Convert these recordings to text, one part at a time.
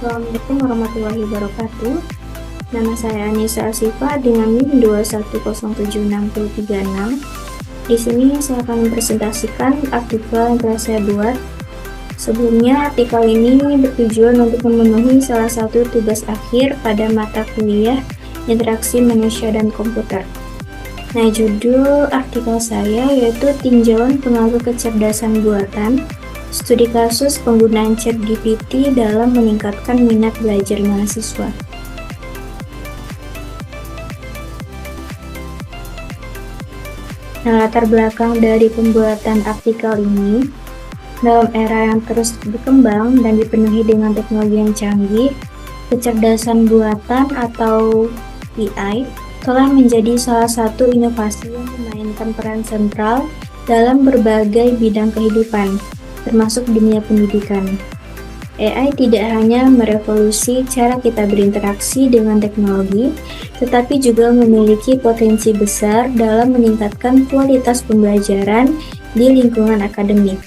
Assalamualaikum warahmatullahi wabarakatuh. Nama saya Anissa Asifa dengan NIM 2107636. Di sini saya akan mempresentasikan artikel yang telah saya buat. Sebelumnya, artikel ini bertujuan untuk memenuhi salah satu tugas akhir pada mata kuliah Interaksi Manusia dan Komputer. Nah, judul artikel saya yaitu Tinjauan Pengaruh Kecerdasan Buatan, Studi kasus penggunaan ChatGPT dalam meningkatkan minat belajar mahasiswa. Nah, latar belakang dari pembuatan artikel ini, dalam era yang terus berkembang dan dipenuhi dengan teknologi yang canggih, kecerdasan buatan atau AI telah menjadi salah satu inovasi yang memainkan peran sentral dalam berbagai bidang kehidupan, termasuk dunia pendidikan. AI tidak hanya merevolusi cara kita berinteraksi dengan teknologi, tetapi juga memiliki potensi besar dalam meningkatkan kualitas pembelajaran di lingkungan akademik.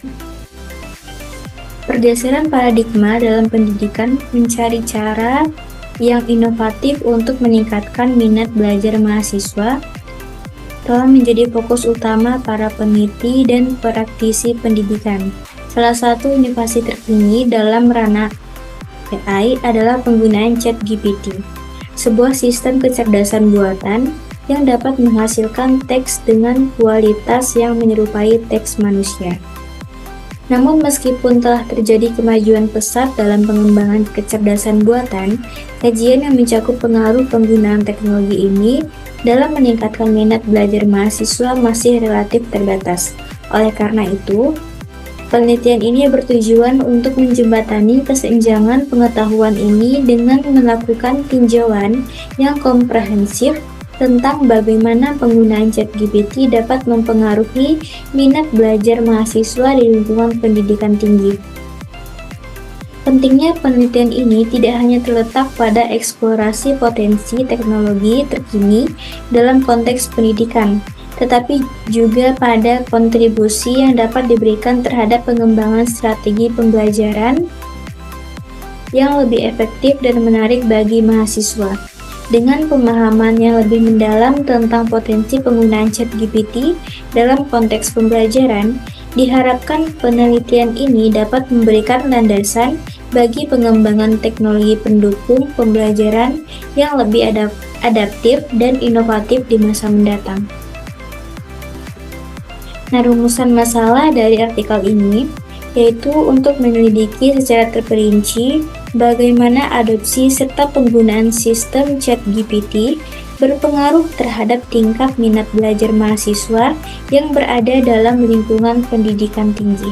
Pergeseran paradigma dalam pendidikan mencari cara yang inovatif untuk meningkatkan minat belajar mahasiswa telah menjadi fokus utama para peneliti dan praktisi pendidikan. Salah satu inovasi terkini dalam ranah AI adalah penggunaan ChatGPT, sebuah sistem kecerdasan buatan yang dapat menghasilkan teks dengan kualitas yang menyerupai teks manusia. Namun meskipun telah terjadi kemajuan pesat dalam pengembangan kecerdasan buatan, kajian yang mencakup pengaruh penggunaan teknologi ini dalam meningkatkan minat belajar mahasiswa masih relatif terbatas. Oleh karena itu, penelitian ini bertujuan untuk menjembatani kesenjangan pengetahuan ini dengan melakukan tinjauan yang komprehensif tentang bagaimana penggunaan ChatGPT dapat mempengaruhi minat belajar mahasiswa di lingkungan pendidikan tinggi. Pentingnya penelitian ini tidak hanya terletak pada eksplorasi potensi teknologi terkini dalam konteks pendidikan, tetapi juga pada kontribusi yang dapat diberikan terhadap pengembangan strategi pembelajaran yang lebih efektif dan menarik bagi mahasiswa. Dengan pemahaman yang lebih mendalam tentang potensi penggunaan ChatGPT dalam konteks pembelajaran, diharapkan penelitian ini dapat memberikan landasan bagi pengembangan teknologi pendukung pembelajaran yang lebih adaptif dan inovatif di masa mendatang. Nah, rumusan masalah dari artikel ini yaitu untuk menyelidiki secara terperinci bagaimana adopsi serta penggunaan sistem ChatGPT berpengaruh terhadap tingkat minat belajar mahasiswa yang berada dalam lingkungan pendidikan tinggi.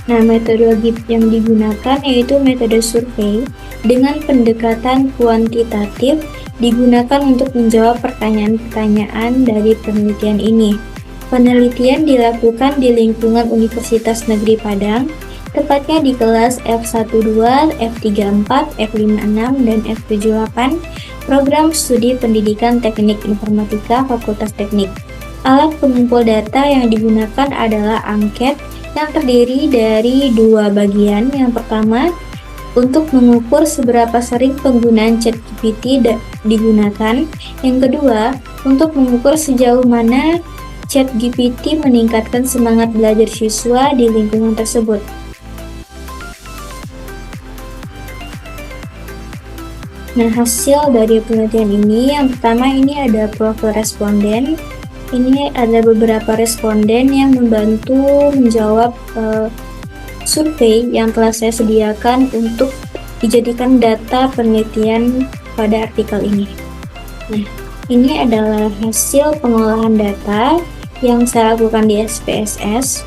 Nah, metodologi yang digunakan yaitu metode survei dengan pendekatan kuantitatif digunakan untuk menjawab pertanyaan-pertanyaan dari penelitian ini. Penelitian dilakukan di lingkungan Universitas Negeri Padang, tepatnya di kelas F12, F34, F56, dan F78, program studi pendidikan teknik informatika Fakultas Teknik. Alat pengumpul data yang digunakan adalah angket yang terdiri dari dua bagian. Yang pertama, untuk mengukur seberapa sering penggunaan ChatGPT digunakan. Yang kedua, untuk mengukur sejauh mana ChatGPT meningkatkan semangat belajar siswa di lingkungan tersebut. Nah, hasil dari penelitian ini, yang pertama ini ada profil responden. Ini ada beberapa responden yang membantu menjawab survei yang telah saya sediakan untuk dijadikan data penelitian pada artikel ini. Nah, ini adalah hasil pengolahan data yang saya lakukan di SPSS.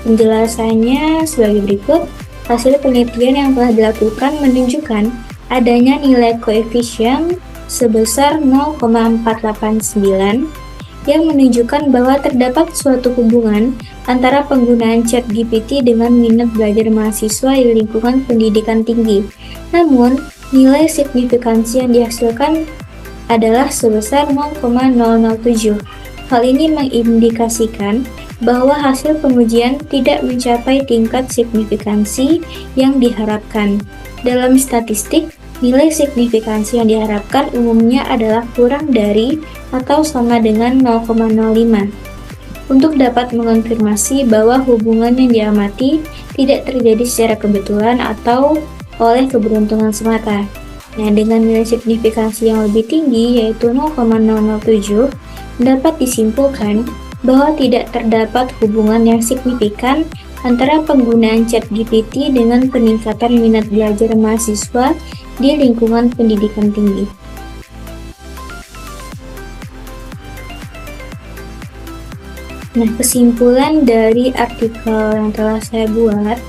Penjelasannya sebagai berikut. Hasil penelitian yang telah dilakukan menunjukkan adanya nilai koefisien sebesar 0,489 yang menunjukkan bahwa terdapat suatu hubungan antara penggunaan ChatGPT dengan minat belajar mahasiswa di lingkungan pendidikan tinggi. Namun, nilai signifikansi yang dihasilkan adalah sebesar 0,007. Hal ini mengindikasikan bahwa hasil pengujian tidak mencapai tingkat signifikansi yang diharapkan. Dalam statistik, nilai signifikansi yang diharapkan umumnya adalah kurang dari atau sama dengan 0,05. Untuk dapat mengonfirmasi bahwa hubungan yang diamati tidak terjadi secara kebetulan atau oleh keberuntungan semata. Nah, dengan nilai signifikansi yang lebih tinggi, yaitu 0,007, dapat disimpulkan bahwa tidak terdapat hubungan yang signifikan antara penggunaan ChatGPT dengan peningkatan minat belajar mahasiswa di lingkungan pendidikan tinggi. Nah, kesimpulan dari artikel yang telah saya buat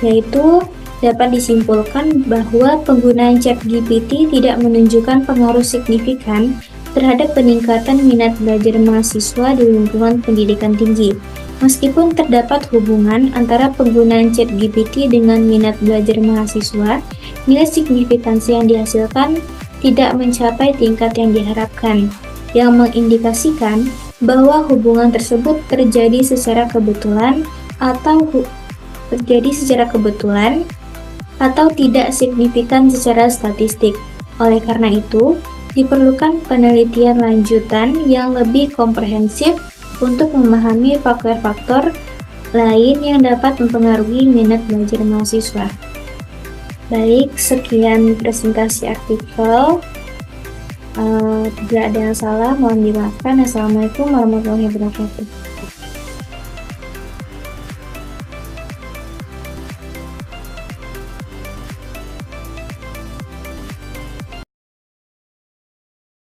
yaitu dapat disimpulkan bahwa penggunaan ChatGPT tidak menunjukkan pengaruh signifikan terhadap peningkatan minat belajar mahasiswa di lingkungan pendidikan tinggi. Meskipun terdapat hubungan antara penggunaan ChatGPT dengan minat belajar mahasiswa, nilai signifikansi yang dihasilkan tidak mencapai tingkat yang diharapkan, yang mengindikasikan bahwa hubungan tersebut terjadi secara kebetulan atau tidak signifikan secara statistik. Oleh karena itu, diperlukan penelitian lanjutan yang lebih komprehensif untuk memahami faktor-faktor lain yang dapat mempengaruhi minat belajar mahasiswa. Baik, sekian presentasi artikel. Tidak ada yang salah, mohon dimaafkan. Assalamualaikum warahmatullahi wabarakatuh.